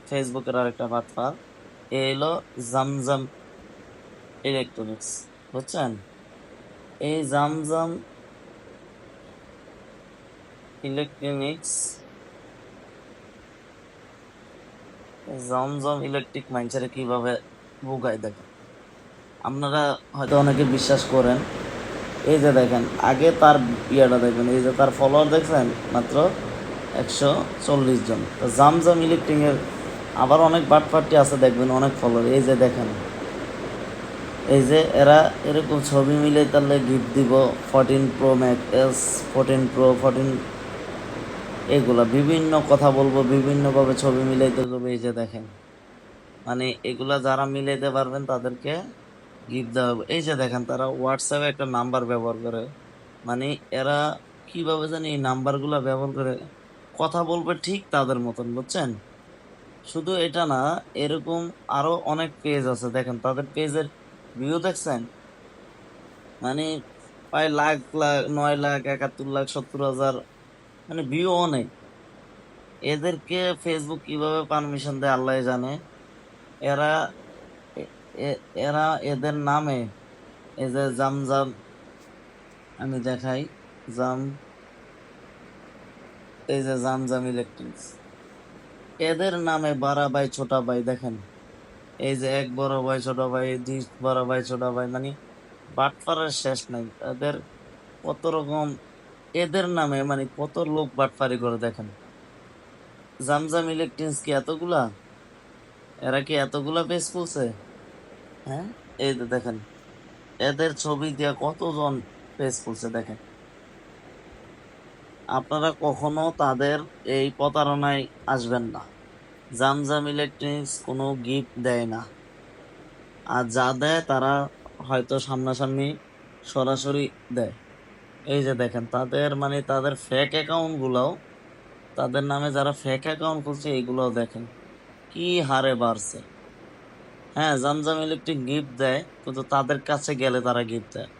ফেসবুকের আরেকটা বাটপার। এ হলো জামজাম ইলেকট্রনিক্স, বুঝছেন? এই জামজাম ইলেকট্রনিক্স, জমজম ইলেকট্রিক মাইন্ডসেটে কিভাবে বোকায় দেখেন। আপনারা হয়তো অনেকে বিশ্বাস করেন। এই যে দেখেন, আগে তার ইয়েটা দেখবেন, এই যে তার ফলোয়ার দেখছেন মাত্র 140 জন। তো জামজাম ইলেকট্রিকের আবার অনেক বাটপার্টি আছে, দেখবেন অনেক ফলোয়ার। এই যে দেখেন, এই যে এরা এরকম ছবি মিলে তাহলে গিফট দিব 14 Pro Max, 14 Pro, 14, এগুলা বিভিন্ন কথা বলবো, বিভিন্নভাবে ছবি মিলাইতে হবে। এই যে দেখেন, মানে এগুলা যারা মিলাইতে পারবেন তাদেরকে গিফট দেওয়া হবে। এই যে দেখেন, তারা হোয়াটসঅ্যাপে একটা নাম্বার ব্যবহার করে, মানে এরা কিভাবে জানি এই নাম্বার গুলা ব্যবহার করে কথা বলবে ঠিক তাদের মতন, বুঝছেন? শুধু এটা না, এরকম আরো অনেক পেজ আছে, দেখেন তাদের পেজের ভিউ দেখছেন, মানে প্রায় লাখ লাখ, 9 লাখ, 71 লাখ, 70,000, মানে ভিউ অনেক। এদেরকে ফেসবুক কিভাবে পারমিশন দেয় আল্লাহ জানে। এরা এ- এরা এদের নামে, এই যে জামজাম, আমি দেখাই, জাম, এই যে জামজাম ইলেকট্রিক্স, এদের নামে বড় ভাই ছোট ভাই দেখেন, এই যে এক বড় ভাই ছোট ভাই, দুই বড় ভাই ছোট ভাই, মানে বাটপারের শেষ নাই এদের। কত রকম এদের নামে, মানে কত লোক বাটপারি করে দেখেন। জামজাম ইলেকট্রিক্স কি এতগুলা, এরা কি এতগুলা পেজ খুলছে? হ্যাঁ, এই যে দেখেন, এদের ছবি দিয়ে কতজন পেজ খুলছে দেখেন। আপনারা কখনো তাদের এই প্রতারণায় আসবেন না। জামজাম ইলেকট্রনিক্স কোনো গিফট দেয় না, আর যা দেয় তারা হয়তো সামনাসামনি সরাসরি দেয়। এই যে দেখেন তাদের, মানে তাদের ফেক অ্যাকাউন্ট গুলাও, তাদের নামে যারা ফেক অ্যাকাউন্ট খুলছে এইগুলাও দেখেন কি হারে বাড়ছে। হ্যাঁ, জামজাম ইলেকট্রিক গিফট দেয়, কিন্তু তাদের কাছে গেলে তারা গিফট দেয়,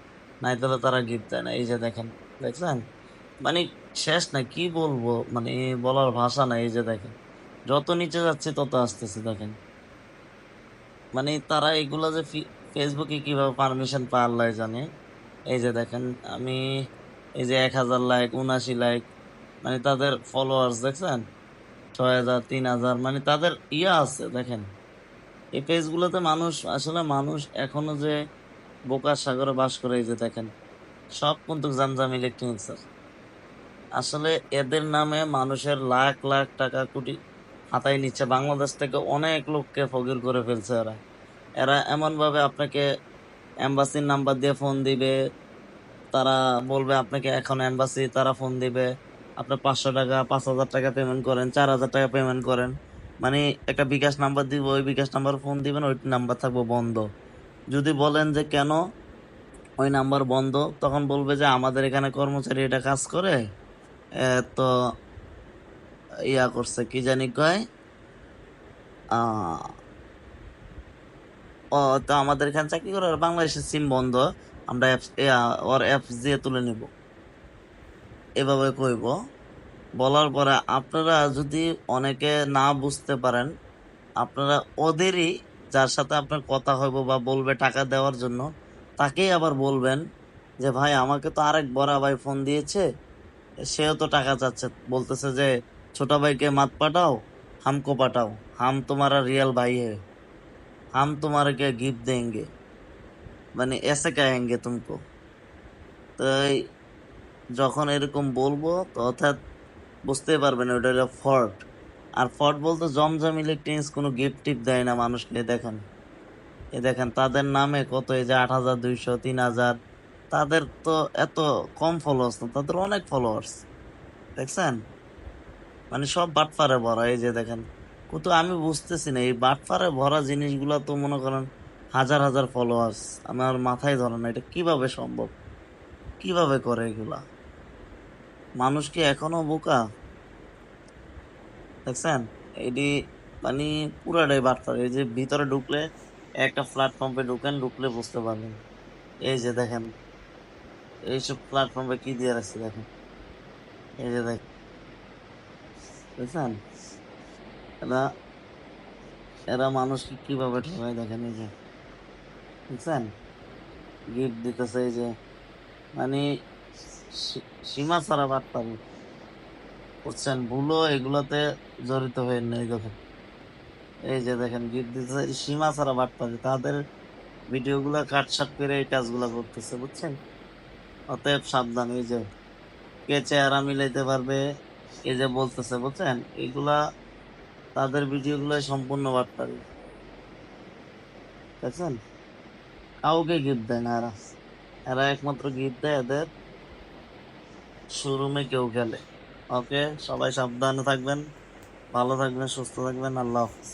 নাই তাহলে তারা গিফট দেয় না। এই যে দেখেন, দেখছেন, মানে শেষ না, কি বলবো, মানে বলার ভাষা নাই। এই যে দেখেন, যত নিচে যাচ্ছে তত আসতেছে দেখেন। মানে তারা এগুলা যে ফেসবুকে কিভাবে পারমিশন পায় আল্লাহ জানে। এই যে দেখেন, আমি এই যে 1,000 লাইক, 79 লাইক, মানে তাদের ফলোয়ার্স দেখছেন 6,000, 3,000, মানে তাদের ইয়া আছে দেখেন। এই পেজ গুলোতে মানুষ, আসলে মানুষ এখনো যে বোকার সাগরে বাস করে। এই যে দেখেন, সব কিন্তু জামজাম ইলেকট্রনিক্স। আসলে এদের নামে মানুষের লাখ লাখ টাকা, কোটি হাতায় নিচ্ছে। বাংলাদেশ থেকে অনেক লোককে ফকির করে ফেলছে এরা। এরা এমন ভাবে আপনাকে এম্বাসির নাম্বার দিয়ে ফোন দিবে, তারা বলবে আপনাকে এখন এম্বাসি, তারা ফোন দিবে, আপনার 500 টাকা, 5,000 টাকা পেমেন্ট করেন, 4,000 টাকা পেমেন্ট করেন, মানে একটা বিকাশ নাম্বার দিব, ওই বিকাশ নাম্বার ফোন দিবেন, ওই নাম্বার থাকবে বন্ধ। যদি বলেন যে কেন ওই নাম্বার বন্ধ, তখন বলবে যে আমাদের এখানে কর্মচারী এটা কাজ করে, তো ইয়া করছে, কি জানি কয়, আহ ও তো আমাদের এখানে চাকরি করে, আর বাংলাদেশের সিম বন্ধ, আমরা ওর অ্যাপস দিয়ে তুলে নিব, এভাবে কইব। বলার পরে আপনারা যদি অনেকে না বুঝতে পারেন, আপনারা ওদেরই, যার সাথে আপনার কথা হইব বা বলবে টাকা দেওয়ার জন্য, তাকেই আবার বলবেন যে ভাই আমাকে তো আরেক বড় ভাই ফোন দিয়েছে, সেও তো টাকা চাচ্ছে, বলতেছে যে ছোট ভাইকে মাত পাঠাও, হামকো পাঠাও, হাম তোমারা রিয়েল ভাই হে, হাম তোমারে गिफ्ट देंगे, মানে এসে কহেঙ্গে তুমকো। তো যখন এরকম বলবো তো অর্থাৎ বুঝতে পারবেন ওটা হলো ফ্রড। আর ফ্রড বলতে জমজম ইলেকট্রনিক্স কোনো গিফট টিপ দেয় না মানুষকে। দেখেন, এই দেখেন তাদের নামে কত, এই যে 8,200, 3,000, তাদের তো এত কম ফলোয়ার্স না, তাদের অনেক ফলোয়ার্স দেখছেন। মানে সব বাটপারে ভরা। এই যে দেখেন, কিন্তু আমি বুঝতেছি না এই বাটপারে ভরা জিনিসগুলা, তো মনে করেন হাজার হাজার ফলোয়ার্স, আমার মাথায় ধরে না এটা কিভাবে সম্ভব, কিভাবে করে এগুলা। মানুষ কি এখনো বোকা? দেখছেন, এটি মানে পুরাটাই বাটপার। এই যে ভিতরে ঢুকলে, একটা প্ল্যাটফর্মে ঢুকেন, ঢুকলে বুঝতে পারবেন। এই যে দেখেন, এইসব প্ল্যাটফর্মে কি দিয়ে রাখছে দেখেন, এই যে দেখেন, বুঝছেন, এরা মানুষকে কিভাবে ঠকায় দেখেন, এই যে বুঝছেন, গিফট দিতেছে, এই যে মানে সীমা ছাড়া বাটপারি, বুঝছেন, ভুলও এগুলাতে জড়িত হয়ে নেই। দেখেন, এই যে দেখেন গিফট দিতেছে, সীমা ছাড়া বাটপারি, তাদের ভিডিও গুলা কাটসাট করে এই কাজগুলা করতেছে, বুঝছেন। অতএব সাবধান। এই যে কে চেহারা মিলাইতে পারবে, এই যে বলতেছে, বুঝছেন, এগুলা তাদের ভিডিও গুলো সম্পূর্ণ বাটপারি, দেখছেন। কাউকে গিফট দেয় না এরা, এরা একমাত্র গিফট দেয় এদের শোরুমে কেউ গেলে। ওকে, সবাই সাবধানে থাকবেন, ভালো থাকবেন, সুস্থ থাকবেন, আল্লাহ হাফেজ।